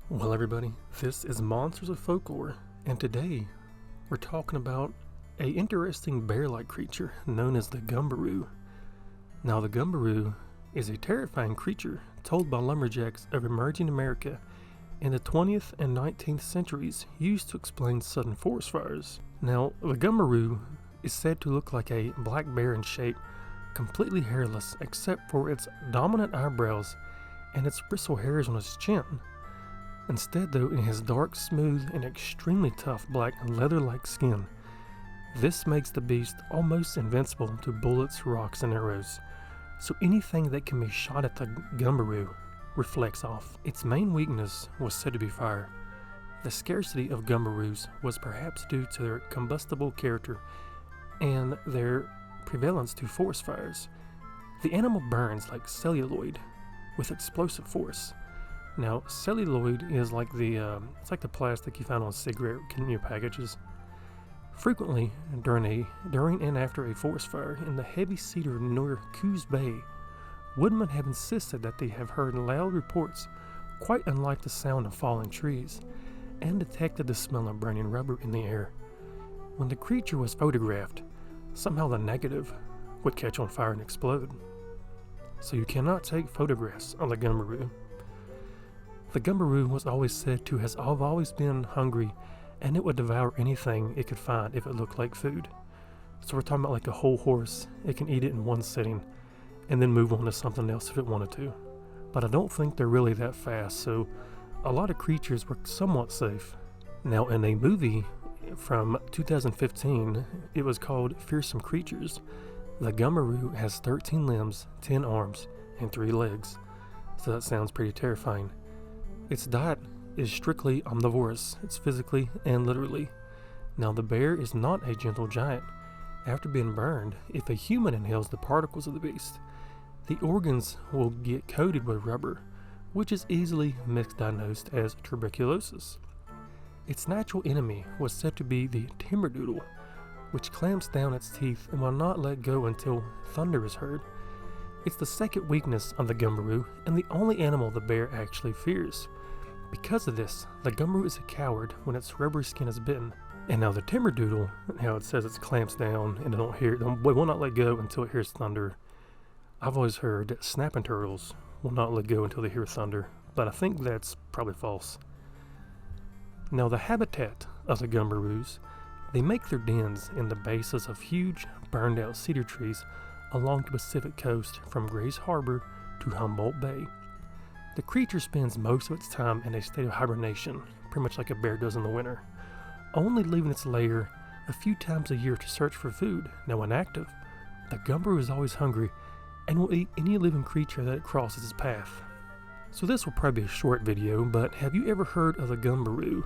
Well, everybody, this is Monsters of Folklore, and today we're talking about a interesting bear-like creature known as the Gumberoo. Now, the Gumberoo is a terrifying creature told by lumberjacks of emerging America in the 20th and 19th centuries, used to explain sudden forest fires. Now, the Gumberoo is said to look like a black bear in shape, completely hairless except for its dominant eyebrows and its bristle hairs on its chin. Instead, though, it has dark, smooth, and extremely tough black leather-like skin. This makes the beast almost invincible to bullets, rocks, and arrows, so anything that can be shot at the Gumberoo reflects off. Its main weakness was said to be fire. The scarcity of Gumberoos was perhaps due to their combustible character and their prevalence to forest fires. The animal burns like celluloid with explosive force. Now, celluloid is like it's like the plastic you find on cigarette packages. Frequently, during and after a forest fire in the heavy cedar near Coos Bay, woodmen have insisted that they have heard loud reports quite unlike the sound of falling trees, and detected the smell of burning rubber in the air. When the creature was photographed, somehow the negative would catch on fire and explode. So you cannot take photographs on the Gumberoo. The Gumberoo was always said to have always been hungry, and it would devour anything it could find if it looked like food. So we're talking about like a whole horse. It can eat it in one sitting and then move on to something else if it wanted to. But I don't think they're really that fast, so a lot of creatures were somewhat safe. Now, in a movie from 2015, it was called Fearsome Creatures. The Gumberoo has 13 limbs, 10 arms, and 3 legs. So that sounds pretty terrifying. Its diet is strictly omnivorous. It's physically and literally. Now, the bear is not a gentle giant. After being burned, if a human inhales the particles of the beast, the organs will get coated with rubber, which is easily misdiagnosed as tuberculosis. Its natural enemy was said to be the timberdoodle, which clamps down its teeth and will not let go until thunder is heard. It's the second weakness of the Gumberoo and the only animal the bear actually fears. Because of this, the Gumberoo is a coward when its rubbery skin is bitten. And now the timberdoodle, how it says it clamps down and it will not let go until it hears thunder. I've always heard that snapping turtles will not let go until they hear thunder, but I think that's probably false. Now, the habitat of the Gumberoos, they make their dens in the bases of huge, burned out cedar trees along the Pacific coast from Grays Harbor to Humboldt Bay. The creature spends most of its time in a state of hibernation, pretty much like a bear does in the winter, only leaving its lair a few times a year to search for food. Now, when active, the Gumberoo is always hungry and will eat any living creature that it crosses its path. So this will probably be a short video, but have you ever heard of the Gumberoo?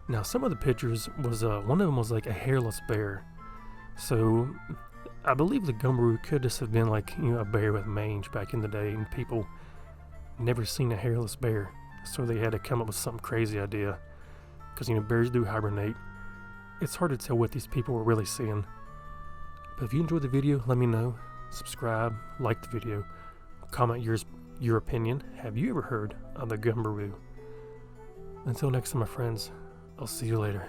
Now, some of the pictures was, one of them was like a hairless bear. So I believe the Gumberoo could just have been like, a bear with mange back in the day, and people never seen a hairless bear, so they had to come up with some crazy idea, because bears do hibernate. It's hard to tell what these people were really seeing. But if you enjoyed the video, let me know. Subscribe, like the video, comment your opinion. Have you ever heard of the Gumberoo? Until next time, my friends, I'll see you later.